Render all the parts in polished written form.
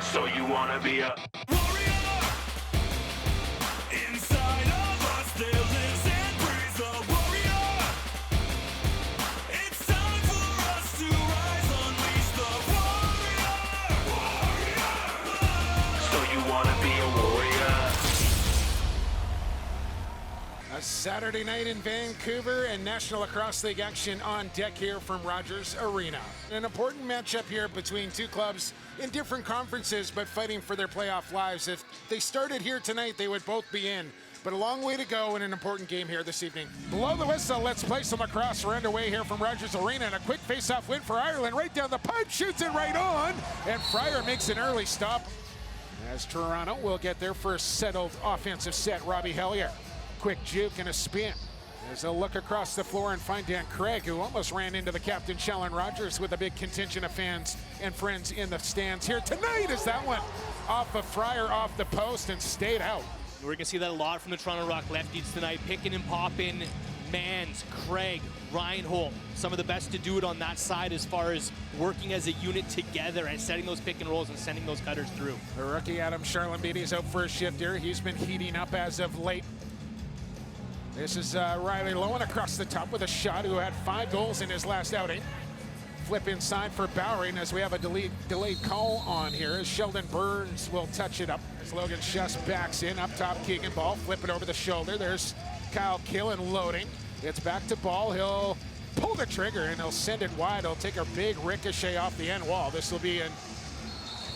So you wanna be a warrior? Inside of us there lives and breathes a warrior. It's time for us to rise, unleash the warrior. So you wanna be a warrior? A Saturday night in Vancouver and National Lacrosse League action on deck here from Rogers Arena. An important matchup here between two clubs in different conferences but fighting for their playoff lives. If they started here tonight, they would both be in. But a long way to go in an important game here this evening. Below the whistle, let's play some lacrosse. We're underway here from Rogers Arena, and a quick face-off win for Ireland. Right down the pipe, shoots it right on, and Fryer makes an early stop. As Toronto will get their first settled offensive set, Robbie Hellier. Quick juke and a spin. As they'll look across the floor and find Dan Craig, who almost ran into the captain, Sheldon Rogers, with a big contingent of fans and friends in the stands here tonight. As that one off of Fryer off the post and stayed out. We're going to see that a lot from the Toronto Rock lefties tonight. Picking and popping, Mans, Craig, Reinhold. Some of the best to do it on that side as far as working as a unit together and setting those pick and rolls and sending those cutters through. The rookie Adam Charlembidi is out for a shift here. He's been heating up as of late. This is Riley Lowen across the top with a shot, who had 5 goals in his last outing. Flip inside for Bowering as we have a delayed call on here, as Sheldon Burns will touch it up. As Logan Schuss backs in, up top Keegan Ball, flip it over the shoulder. There's Kyle Killen loading. It's back to Ball. He'll pull the trigger and he'll send it wide. He'll take a big ricochet off the end wall. This will be an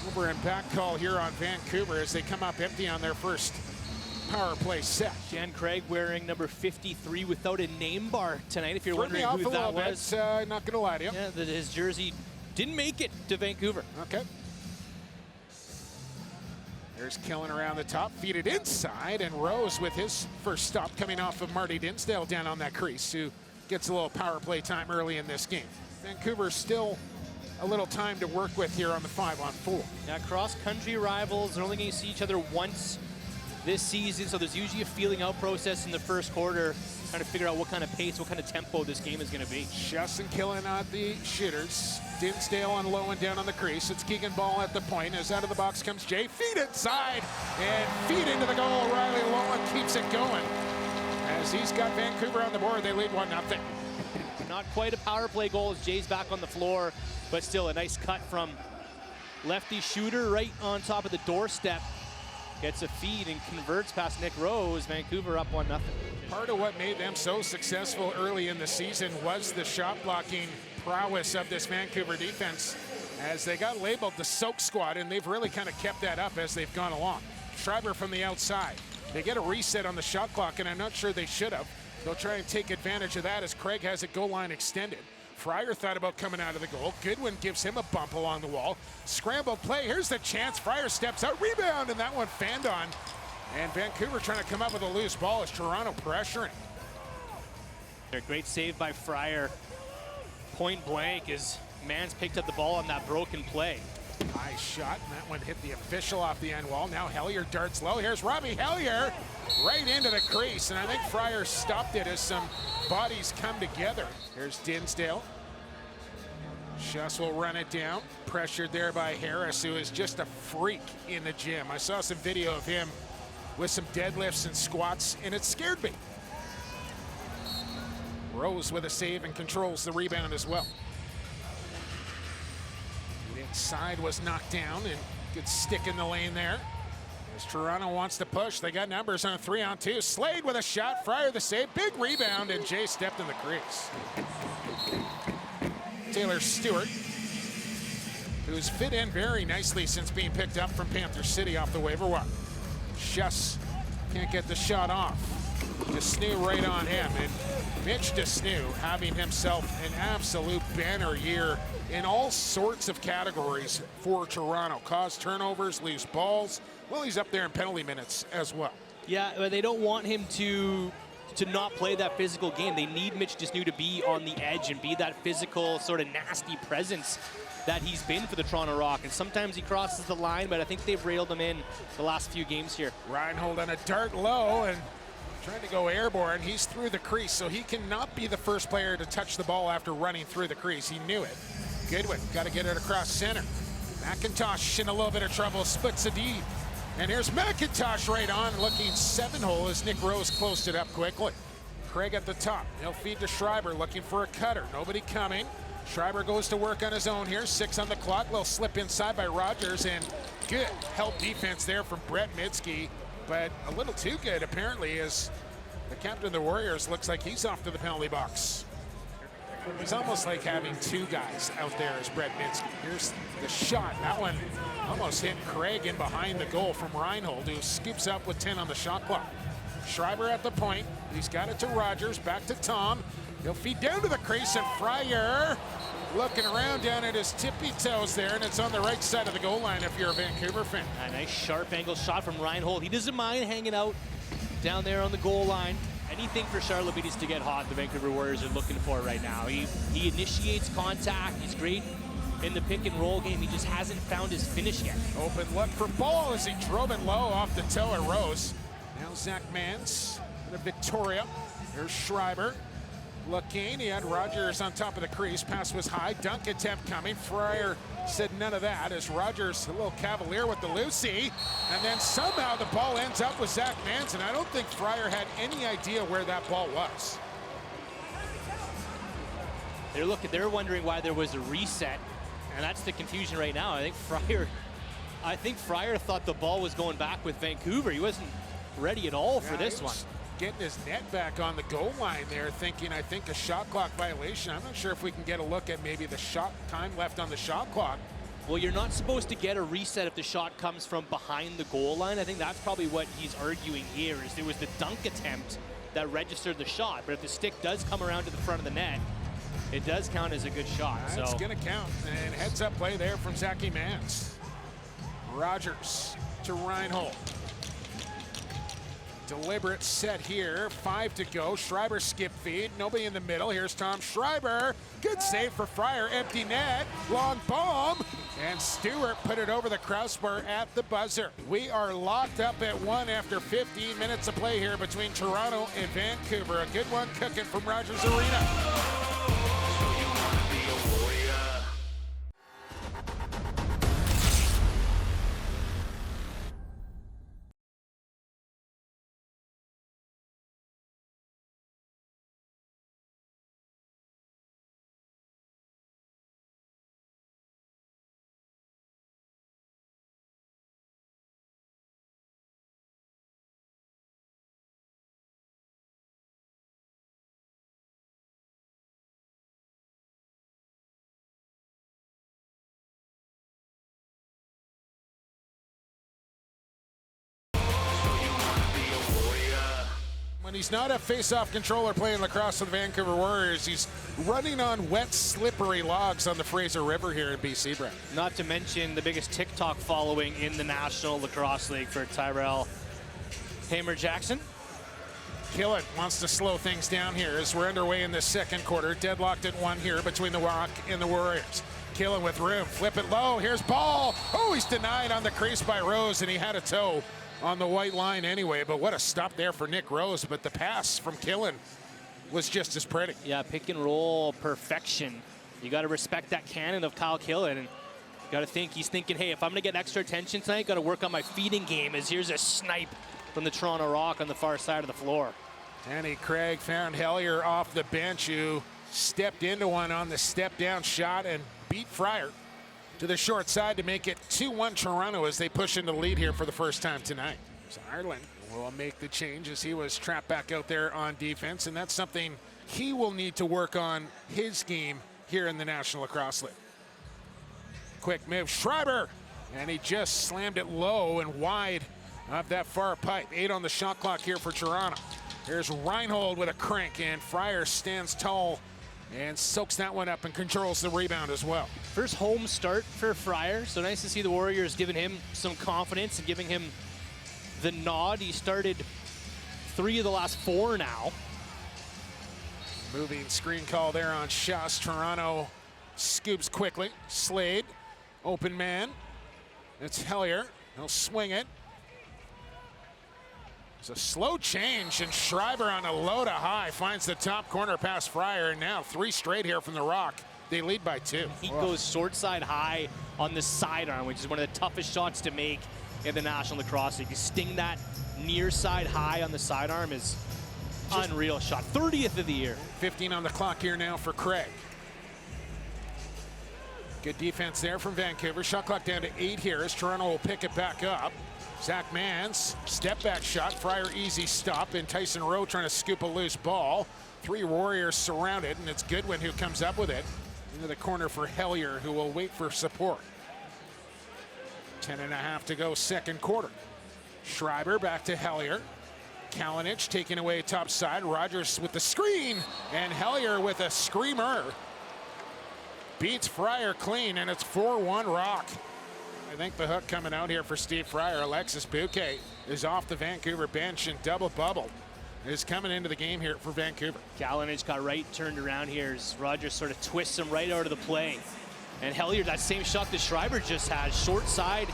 over and back call here on Vancouver as they come up empty on their first power play set. Jan Craig wearing number 53 without a name bar tonight, if you're wondering who that was. Not gonna lie to you. Yeah, his jersey didn't make it to Vancouver. Okay. There's Killen around the top, feed it inside, and Rose with his first stop coming off of Marty Dinsdale down on that crease, who gets a little power play time early in this game. Vancouver still a little time to work with here on the 5-on-4. Now, cross-country rivals, they're only going to see each other once this season, so there's usually a feeling out process in the first quarter, trying to figure out what kind of pace, what kind of tempo this game is going to be. Schuss and Killen on the shooters. Dinsdale on low and down on the crease. It's Keegan Ball at the point. As out of the box comes Jay. Feed inside and feed into the goal. Riley Lowen keeps it going. As he's got Vancouver on the board, they lead 1-0. Not quite a power play goal as Jay's back on the floor, but still a nice cut from lefty shooter right on top of the doorstep. Gets a feed and converts past Nick Rose. Vancouver up 1-0. Part of what made them so successful early in the season was the shot blocking prowess of this Vancouver defense, as they got labeled the soak squad, and they've really kind of kept that up as they've gone along. Schreiber from the outside. They get a reset on the shot clock, and I'm not sure they should have. They'll try and take advantage of that as Craig has it goal line extended. Fryer thought about coming out of the goal. Goodwin gives him a bump along the wall. Scrambled play, here's the chance. Fryer steps out, rebound, and that one fanned on. And Vancouver trying to come up with a loose ball as Toronto pressuring. A great save by Fryer. Point blank as Mans picked up the ball on that broken play. High shot, and that one hit the official off the end wall. Now Hellier darts low. Here's Robbie Hellier right into the crease, and I think Fryer stopped it as some bodies come together. Here's Dinsdale. Schuss will run it down. Pressured there by Harris, who is just a freak in the gym. I saw some video of him with some deadlifts and squats, and it scared me. Rose with a save and controls the rebound as well. The inside was knocked down, and good stick in the lane there. As Toronto wants to push, they got numbers on a 3-on-2. Slade with a shot, Fryer the save, big rebound, and Jay stepped in the crease. Taylor Stewart, who's fit in very nicely since being picked up from Panther City off the waiver wire. Schuss can't get the shot off. Desnew right on him, and Mitch Desnew having himself an absolute banner year in all sorts of categories for Toronto. Caused turnovers, loose balls. Well, he's up there in penalty minutes as well. Yeah, but they don't want him to not play that physical game. They need Mitch Desnew to be on the edge and be that physical, sort of nasty presence that he's been for the Toronto Rock. And sometimes he crosses the line, but I think they've railed him in the last few games here. Reinhold on a dart low, and Trying to go airborne. He's through the crease, so he cannot be the first player to touch the ball after running through the crease. He knew it. Goodwin got to get it across center. McIntosh in a little bit of trouble, splits a D. And here's McIntosh right on, looking 7-hole as Nick Rose closed it up quickly. Craig at the top. He'll feed to Schreiber, looking for a cutter. Nobody coming. Schreiber goes to work on his own here. 6 on the clock. Little slip inside by Rogers, and good help defense there from Brett Midsky. But a little too good, apparently, as the captain of the Warriors looks like he's off to the penalty box. It's almost like having 2 guys out there as Brett Midsky. Here's the shot. That one almost hit Craig in behind the goal from Reinhold, who scoops up with 10 on the shot clock. Schreiber at the point. He's got it to Rogers. Back to Tom. He'll feed down to the crease, and Fryer looking around down at his tippy toes there, and it's on the right side of the goal line if you're a Vancouver fan. A nice sharp angle shot from Reinhold. He doesn't mind hanging out down there on the goal line. Anything for Charlotte needs to get hot, the Vancouver Warriors are looking for right now. He initiates contact. He's great in the pick and roll game. He just hasn't found his finish yet. Open look for Ball as he drove it low off the toe of Rose. Now Zach Mans and Victoria. There's Schreiber. Looking, he had Rogers on top of the crease. Pass was high. Dunk attempt coming. Fryer said none of that as Rogers a little cavalier with the Lucy. And then somehow the ball ends up with Zach Manson. I don't think Fryer had any idea where that ball was. They're wondering why there was a reset, and that's the confusion right now. I think Fryer thought the ball was going back with Vancouver. He wasn't ready at all for this one. Getting his net back on the goal line there, thinking, I think, a shot clock violation. I'm not sure if we can get a look at maybe the shot time left on the shot clock. Well, you're not supposed to get a reset if the shot comes from behind the goal line. I think that's probably what he's arguing here, is it was the dunk attempt that registered the shot. But if the stick does come around to the front of the net, it does count as a good shot. It's so going to count. And heads up play there from Zachy Mans. Rogers to Reinhold. Deliberate set here. 5 to go. Schreiber skip feed. Nobody in the middle. Here's Tom Schreiber. Good save for Fryer. Empty net. Long bomb. And Stewart put it over the crossbar at the buzzer. We are locked up at 1 after 15 minutes of play here between Toronto and Vancouver. A good one cooking from Rogers Arena. When he's not a face-off controller playing lacrosse with the Vancouver Warriors, he's running on wet, slippery logs on the Fraser River here in BC, Brett. Not to mention the biggest TikTok following in the National Lacrosse League for Tyrell Hamer-Jackson. Killen wants to slow things down here as we're underway in the second quarter. Deadlocked at 1 here between the Rock and the Warriors. Killen with room, flip it low, here's Ball. Oh, he's denied on the crease by Rose, and he had a toe on the white line anyway, but what a stop there for Nick Rose. But the pass from Killen was just as pretty. Yeah, pick and roll perfection. You got to respect that cannon of Kyle Killen, and you got to think, he's thinking, hey, if I'm going to get extra attention tonight, got to work on my feeding game, as here's a snipe from the Toronto Rock on the far side of the floor. Danny Craig found Hellier off the bench, who stepped into one on the step down shot and beat Fryer to the short side to make it 2-1 Toronto as they push into the lead here for the first time tonight. So Ireland will make the change as he was trapped back out there on defense, and that's something he will need to work on his game here in the National Lacrosse League. Quick move, Schreiber, and he just slammed it low and wide of that far pipe. 8 on the shot clock here for Toronto. Here's Reinhold with a crank, and Fryer stands tall and soaks that one up and controls the rebound as well. First home start for Fryer, so nice to see the Warriors giving him some confidence and giving him the nod. He started 3 of the last 4 now. Moving screen call there on Schuss. Toronto scoops quickly. Slade, open man. It's Hellier. He'll swing it. It's a slow change, and Schreiber on a low to high finds the top corner past Fryer, and now 3 straight here from the Rock. They lead by 2. He goes short side high on the sidearm, which is one of the toughest shots to make in the National Lacrosse League. You sting that near side high on the sidearm is unreal shot. 30th of the year. 15 on the clock here now for Craig. Good defense there from Vancouver. Shot clock down to 8 here as Toronto will pick it back up. Zach Mans, step back shot, Fryer easy stop, and Tyson Rowe trying to scoop a loose ball. 3 Warriors surrounded, and it's Goodwin who comes up with it. Into the corner for Hellier, who will wait for support. 10.5 to go, second quarter. Schreiber back to Hellier. Kalinic taking away top side. Rogers with the screen, and Hellier with a screamer. Beats Fryer clean, and it's 4-1 Rock. I think the hook coming out here for Steve Fryer. Alexis Bouquet is off the Vancouver bench, and double bubble is coming into the game here for Vancouver. Kalinic got right turned around here as Rogers sort of twists him right out of the play. And Hellier, that same shot that Schreiber just had, short side,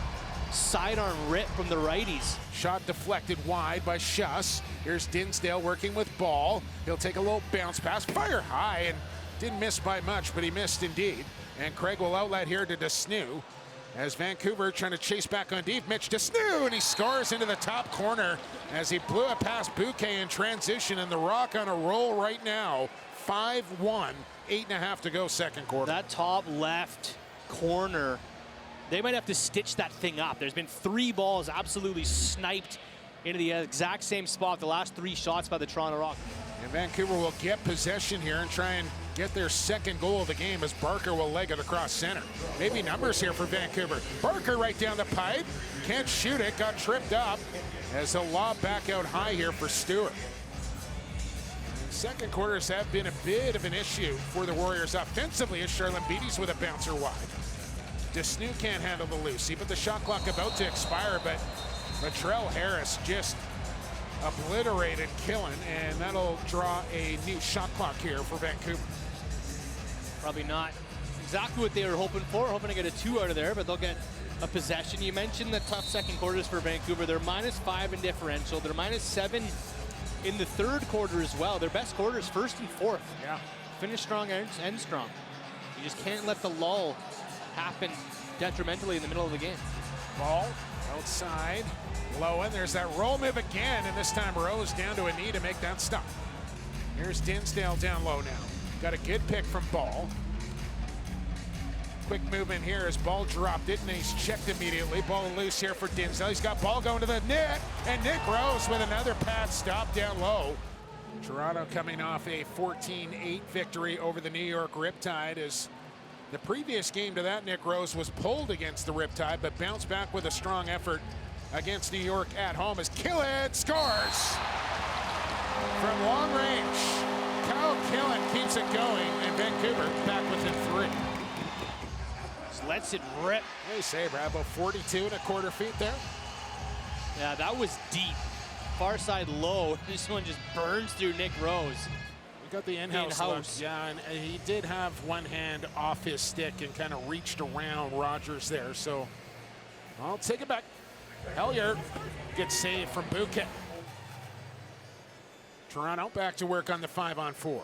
sidearm rip from the righties. Shot deflected wide by Schuss. Here's Dinsdale working with ball. He'll take a little bounce pass, fire high, and didn't miss by much, but he missed indeed. And Craig will outlet here to Desnew. As Vancouver trying to chase back on deep, Mitch Desnew, and he scores into the top corner as he blew it past Bouquet in transition, and the Rock on a roll right now. 5-1, 8.5 to go, second quarter. That top left corner, they might have to stitch that thing up. There's been 3 balls absolutely sniped into the exact same spot, the last 3 shots by the Toronto Rock. And Vancouver will get possession here and try and get their second goal of the game as Barker will leg it across center. Maybe numbers here for Vancouver. Barker right down the pipe. Can't shoot it. Got tripped up as he'll lob back out high here for Stewart. And second quarters have been a bit of an issue for the Warriors offensively as Charlotte Beatty's with a bouncer wide. Desnew can't handle the Lucy, but the shot clock about to expire, but Latrell Harris just obliterated Killen, and that'll draw a new shot clock here for Vancouver. Probably not exactly what they were hoping for, hoping to get a 2 out of there, but they'll get a possession. You mentioned the tough second quarters for Vancouver. They're -5 in differential. They're -7 in the third quarter as well. Their best quarters, first and fourth. Yeah. Finish strong, end strong. You just can't let the lull happen detrimentally in the middle of the game. Ball outside. Low, and there's that roll move again, and this time Rose down to a knee to make that stop. Here's Dinsdale down low now. Got a good pick from Ball. Quick movement here as Ball dropped it, and he's checked immediately. Ball loose here for Dinsdale. He's got Ball going to the net, and Nick Rose with another pad stop down low. Toronto coming off a 14-8 victory over the New York Riptide as the previous game to that, Nick Rose was pulled against the Riptide, but bounced back with a strong effort against New York at home as Killen scores from long range. Kyle Killen keeps it going, and Vancouver back within 3. Just lets it rip. They say, Brad, about 42.25 feet there. Yeah, that was deep. Far side low. This one just burns through Nick Rose. We got the in-house look. Yeah, and he did have one hand off his stick and kind of reached around Rogers there. So I'll take it back. Hellier gets saved from Bouquet. Toronto back to work on the 5-on-4.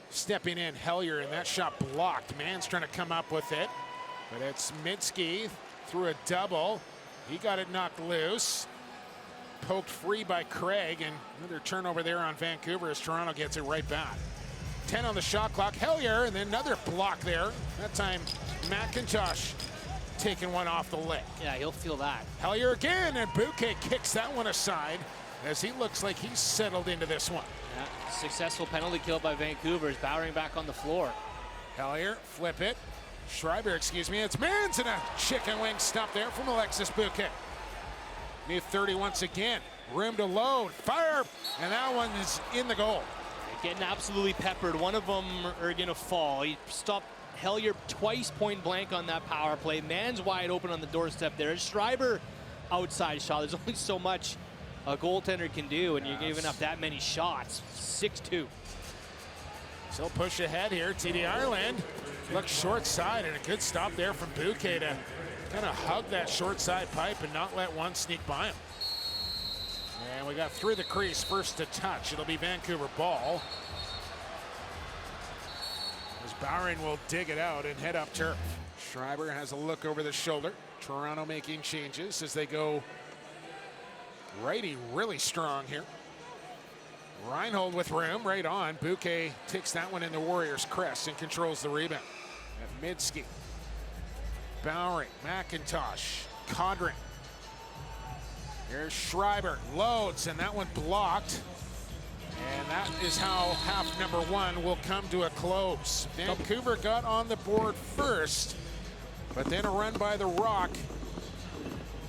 Stepping in, Hellier, and that shot blocked. Man's trying to come up with it, but it's Minsky through a double. He got it knocked loose. Poked free by Craig, and another turnover there on Vancouver as Toronto gets it right back. 10 on the shot clock. Hellier, and then another block there. That time, McIntosh taking one off the leg. Yeah, he'll feel that. Hellier again, and Bouquet kicks that one aside as he looks like he's settled into this one. Yeah, successful penalty kill by Vancouver is Bowering back on the floor. Hellier, flip it. Schreiber, excuse me. It's Mans, and a chicken wing stop there from Alexis Bouquet. New 30 once again. Room to load. Fire, and that one is in the goal. Getting absolutely peppered. One of them are going to fall. He stopped Hellier twice point blank on that power play. Man's wide open on the doorstep there. Schreiber outside shot. There's only so much a goaltender can do, and you're giving up that many shots. 6-2. Still push ahead here. TD Ireland looks short side, and a good stop there from Bouquet to kind of hug that short side pipe and not let one sneak by him. And we got through the crease, first to touch. It'll be Vancouver ball. As Bowering will dig it out and head up turf. Schreiber has a look over the shoulder. Toronto making changes as they go righty really strong here. Reinhold with room, right on. Bouquet takes that one in the Warriors' crest and controls the rebound. At Midsky. Bowering, McIntosh, Kodring. Here's Schreiber, loads, and that one blocked. And that is how half number one will come to a close. Vancouver got on the board first, but then a run by the Rock.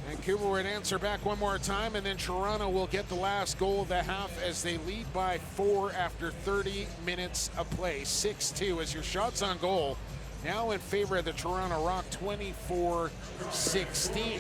Vancouver would answer back one more time, and then Toronto will get the last goal of the half as they lead by 4 after 30 minutes of play. 6-2 as your shots on goal now in favor of the Toronto Rock, 24-16.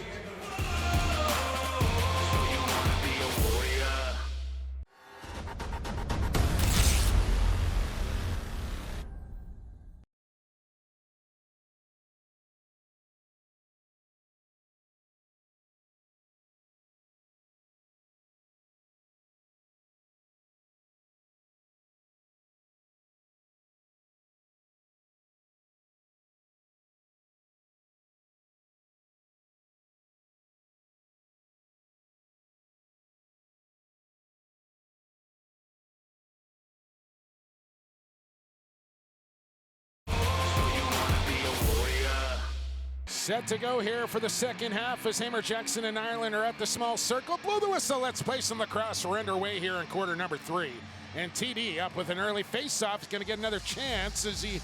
Set to go here for the second half as Hamer Jackson and Ireland are at the small circle. Blow the whistle, let's play some lacrosse. We're underway here in quarter number 3. And TD up with an early face-off. He's gonna get another chance as he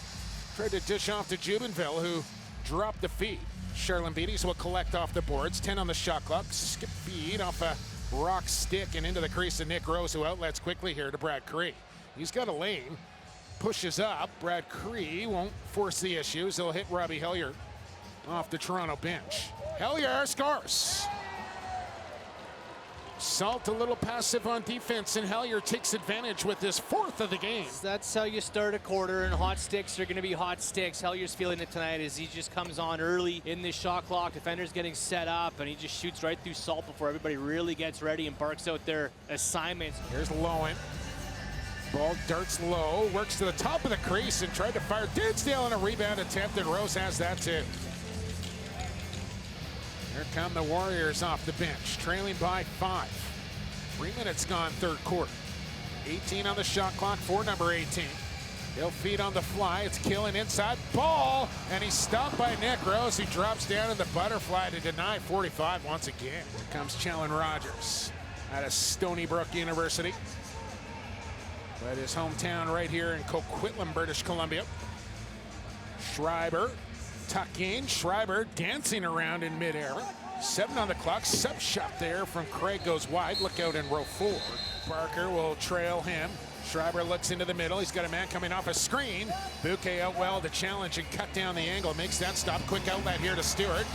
tried to dish off to Jubinville, who dropped the feed. Charlene Beatties will collect off the boards. 10 on the shot clock. Skip feed off a Rock stick and into the crease of Nick Rose, who outlets quickly here to Brad Cree. He's got a lane, pushes up. Brad Cree won't force the issues. He'll hit Robbie Hellier off the Toronto bench. Hellier scores. Salt a little passive on defense, and Hellier takes advantage with his 4th of the game. That's how you start a quarter, and hot sticks are going to be hot sticks. Hellier's feeling it tonight as he just comes on early in this shot clock. Defender's getting set up, and he just shoots right through Salt before everybody really gets ready and barks out their assignments. Here's Lowen. Ball darts low, works to the top of the crease and tried to fire Dinsdale on a rebound attempt, and Rose has that too. Here come the Warriors off the bench, trailing by 5. 3 minutes gone, third quarter. 18 on the shot clock for number 18. He'll feed on the fly. It's Killen inside ball, and he's stopped by Nick Rose, who drops down in the butterfly to deny 45 once again. Here comes Challen Rogers out of Stony Brook University. But his hometown right here in Coquitlam, British Columbia. Schreiber. Tuck in, Schreiber dancing around in midair. 7 on the clock, sub shot there from Craig goes wide. Look out in row 4. Barker will trail him. Schreiber looks into the middle. He's got a man coming off a screen. Bouquet out well to challenge and cut down the angle. Makes that stop. Quick outlet here to Stewart.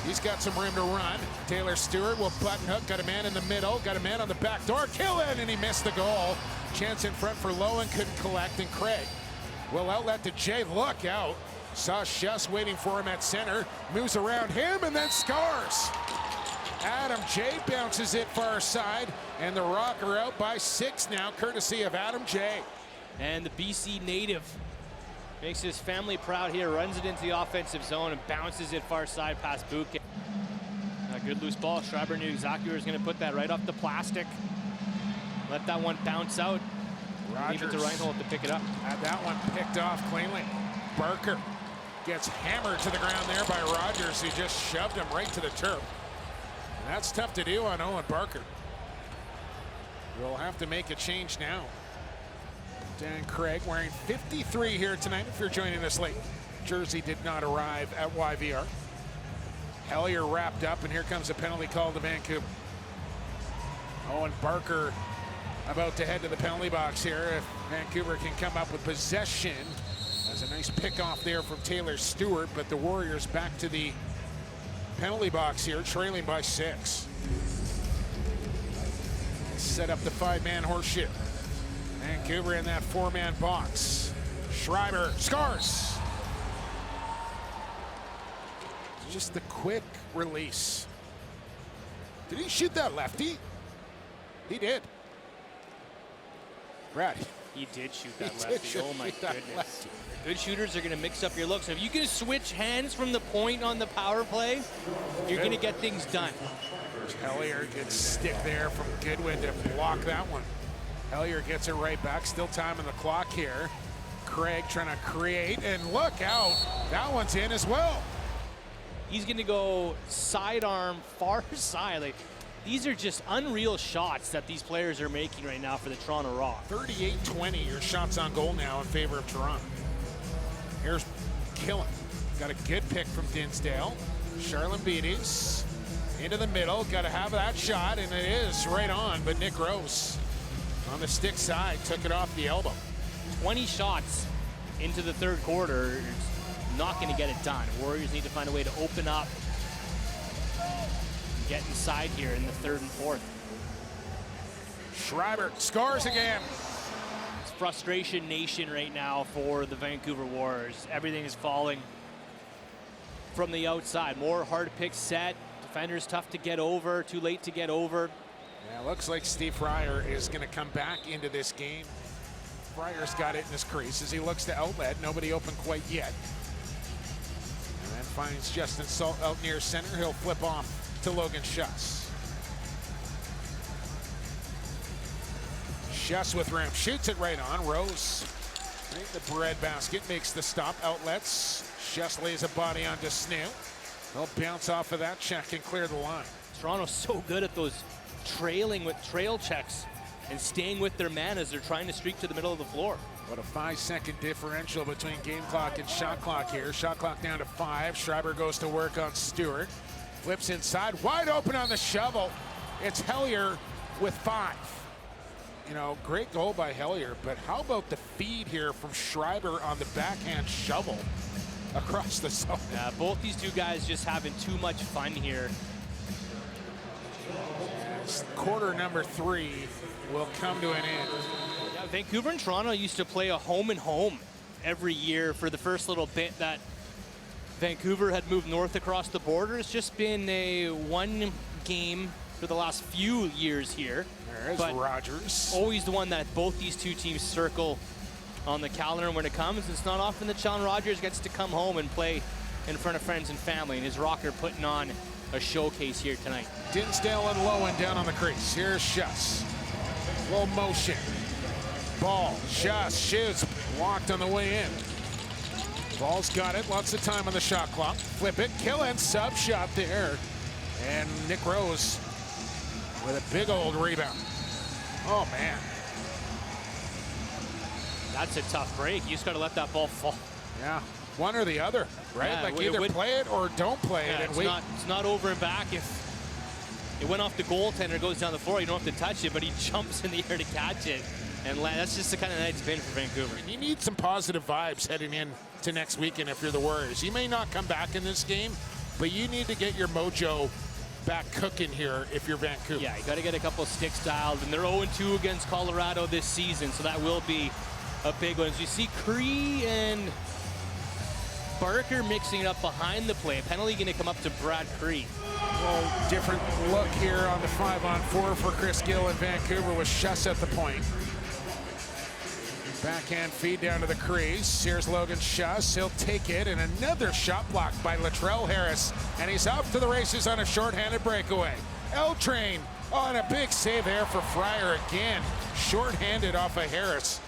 He's got some room to run. Taylor Stewart will button hook. Got a man in the middle. Got a man on the back door. Killen, and he missed the goal. Chance in front for Lowen, couldn't collect, and Craig will outlet to Jay. Look out. Saw Schuss waiting for him at center, moves around him and then scores. Adam Jay bounces it far side, and the Rock are out by 6 now, courtesy of Adam Jay. And the BC native makes his family proud here, runs it into the offensive zone and bounces it far side past Bouquet. A good loose ball. Schreiber knew exactly where he was going to put that, right off the plastic. Let that one bounce out. Leave it to Reinhold to pick it up. Had that one picked off cleanly. Barker gets hammered to the ground there by Rogers, who just shoved him right to the turf. And that's tough to do on Owen Barker. We'll have to make a change now. Dan Craig wearing 53 here tonight if you're joining us late. Jersey did not arrive at YVR. Hellier wrapped up, and here comes a penalty call to Vancouver. Owen Barker about to head to the penalty box here if Vancouver can come up with possession. There's a nice pick off there from Taylor Stewart, but the Warriors back to the penalty box here, trailing by 6. Set up the 5-man horseshoe. Vancouver in that 4-man box. Schreiber scores. Just the quick release. Did he shoot that lefty? He did. Brad. He did shoot that He did lefty. shoot Oh my that goodness. lefty. Good shooters are going to mix up your looks. If you can switch hands from the point on the power play, you're going to get things done. Hellier gets stick there from Goodwin to block that one. Hellier gets it right back. Still time on the clock here. Craig trying to create, and look out. That one's in as well. He's going to go sidearm, far side. Like, these are just unreal shots that these players are making right now for the Toronto Rock. 38-20, your shots on goal now in favor of Toronto. Here's Killen. Got a good pick from Dinsdale. Charlene Beatties into the middle. Got to have that shot, and it is right on, but Nick Rose on the stick side took it off the elbow. 20 shots into the third quarter. It's not going to get it done. Warriors need to find a way to open up, get inside here in the third and fourth. Schreiber scores again. It's frustration nation right now for the Vancouver Warriors. Everything is falling from the outside. More hard picks set. Defenders tough to get over, too late to get over. Yeah, looks like Steve Fryer is going to come back into this game. Fryer's got it in his crease as he looks to outlet. Nobody open quite yet. And then finds Justin Salt out near center. He'll flip off to Logan Schuss. Schuss with room. Shoots it right on. Rose. Right in the breadbasket. Makes the stop. Outlets. Schuss lays a body onto Snoo. He'll bounce off of that check and clear the line. Toronto's so good at those trailing with trail checks and staying with their man as they're trying to streak to the middle of the floor. What a 5-second differential between game clock and shot clock here. Shot clock down to 5. Schreiber goes to work on Stewart. Flips inside, wide open on the shovel. It's Hellier with 5. You know, great goal by Hellier, but how about the feed here from Schreiber on the backhand shovel across the zone? Yeah, both these two guys just having too much fun here. As quarter number 3 will come to an end. Yeah, Vancouver and Toronto used to play a home and home every year for the first little bit that Vancouver had moved north across the border. It's just been a one game for the last few years here. There's Rogers. Always the one that both these two teams circle on the calendar when it comes. It's not often that Sean Rogers gets to come home and play in front of friends and family, and his Rocker putting on a showcase here tonight. Dinsdale and Lowen down on the crease. Here's Schuss. Little motion. Ball. Schuss shoots. Walked on the way in. Ball's got it. Lots of time on the shot clock. Flip it. Killen. Sub shot there. And Nick Rose with a big old rebound. Oh, man. That's a tough break. You just got to let that ball fall. Yeah. One or the other, right? Yeah, like either play it or don't play it. Yeah, And it's not over and back. If it went off the goaltender, goes down the floor, you don't have to touch it, but he jumps in the air to catch it. And that's just the kind of night it's been for Vancouver. You need some positive vibes heading in to next weekend if you're the Warriors. You may not come back in this game, but you need to get your mojo back cooking here if you're Vancouver. Yeah, you got to get a couple sticks dialed, and they're 0-2 against Colorado this season, so that will be a big one. As you see Cree and Barker mixing it up behind the play. Penalty going to come up to Brad Cree. Well, different look here on the 5-on-4 for Chris Gill in Vancouver with Schuss at the point. Backhand feed down to the crease. Here's Logan Schuss. He'll take it, and another shot blocked by Latrell Harris. And he's off to the races on a shorthanded breakaway. L-Train on a big save there for Fryer again. Shorthanded off of Harris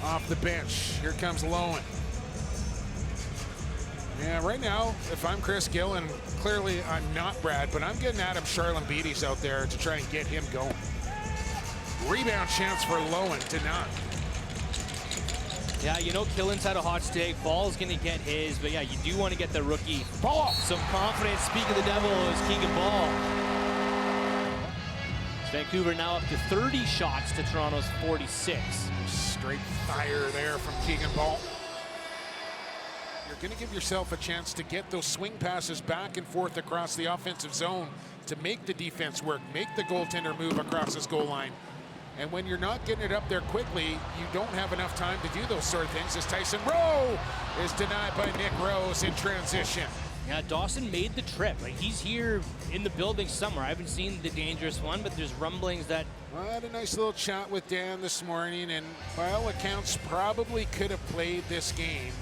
off the bench. Here comes Lowen. Yeah, right now, if I'm Chris Gill, and clearly I'm not Brad, but I'm getting Adam Charlene Beatties out there to try and get him going. Rebound chance for Lowen to none. Yeah, you know Killen's had a hot stick. Ball's going to get his, but yeah, you do want to get the rookie Ball. some confidence. Speaking of the devil, is Keegan Ball. Vancouver now up to 30 shots to Toronto's 46. Straight fire there from Keegan Ball. You're going to give yourself a chance to get those swing passes back and forth across the offensive zone to make the defense work, make the goaltender move across his goal line. And when you're not getting it up there quickly, you don't have enough time to do those sort of things, as Tyson Rowe is denied by Nick Rose in transition. Yeah, Dawson made the trip. Like, he's here in the building somewhere. I haven't seen the dangerous one, but there's rumblings that Well, I had a nice little chat with Dan this morning, and by all accounts, probably could have played this game.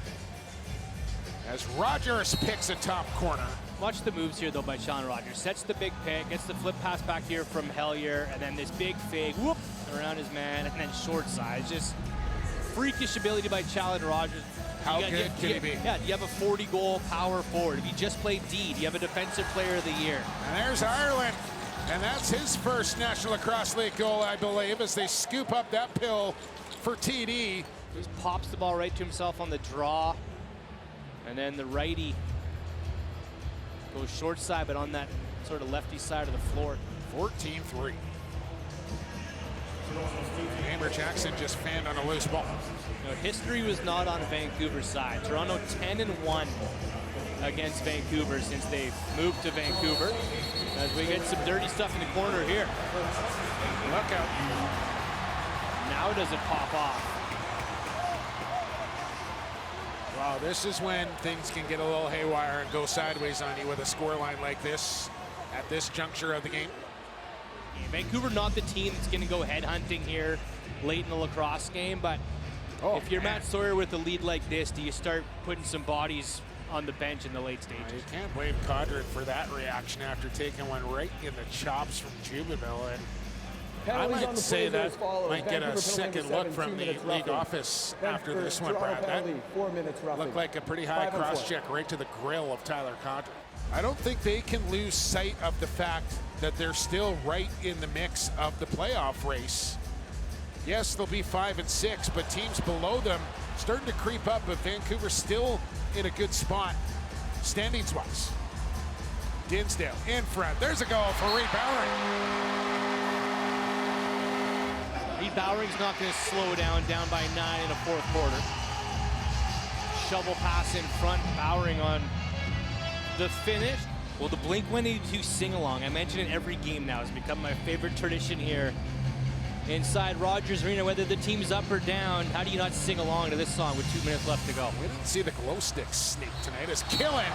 As Rogers picks a top corner. Watch the moves here, though, by Sean Rogers. Sets the big pick, gets the flip pass back here from Hellier, and then this big fake, whoop, around his man, and then short side. Just freakish ability by Challen Rogers. How good can he be? Yeah, you have a 40-goal power forward. If you just play D, you have a Defensive Player of the Year. And there's Ireland. And that's his first National Lacrosse League goal, I believe, as they scoop up that pill for TD. Just pops the ball right to himself on the draw. And then the righty goes short side, but on that sort of lefty side of the floor. 14-3. Amber Jackson just fanned on a loose ball. You know, history was not on Vancouver's side. Toronto 10-1 against Vancouver since they moved to Vancouver. As we get some dirty stuff in the corner here. Look out. Now does it pop off? Wow, this is when things can get a little haywire and go sideways on you with a scoreline like this at this juncture of the game. Yeah, Vancouver not the team that's going to go headhunting here late in the lacrosse game, but if you're Matt Sawyer with a lead like this, do you start putting some bodies on the bench in the late stages? You can't blame Codrick for that reaction after taking one right in the chops from Jubinville. And I might say that might get a second look from the league office after this one, Brad. That looked like a pretty high cross-check right to the grill of Tyler Codrick. I don't think they can lose sight of the fact that they're still right in the mix of the playoff race. Yes, they'll be 5-6, but teams below them starting to creep up, but Vancouver's still in a good spot standings-wise. Dinsdale in front. There's a goal for Reed Bowering. Reed Bowering's not going to slow down by 9 in the fourth quarter. Shovel pass in front, Bowering on the finish. Well, the Blink-182 sing-along, I mention it every game now, has become my favorite tradition here inside Rogers Arena. Whether the team's up or down, how do you not sing along to this song with 2 minutes left to go? We didn't see the glow stick sneak tonight as Killen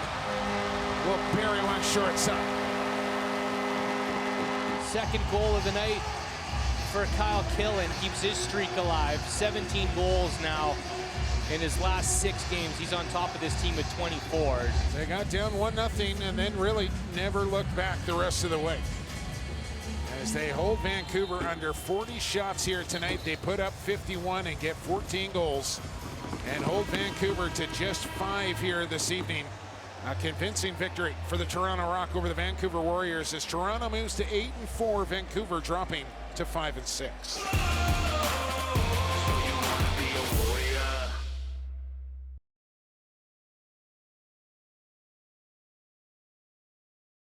will bury one short side. Second goal of the night for Kyle Killen, keeps his streak alive. 17 goals now in his last 6 games. He's on top of this team at 24. They got down 1-0 and then really never looked back the rest of the way. As they hold Vancouver under 40 shots here tonight, they put up 51 and get 14 goals and hold Vancouver to just 5 here this evening. A convincing victory for the Toronto Rock over the Vancouver Warriors as Toronto moves to 8-4, Vancouver dropping to 5-6.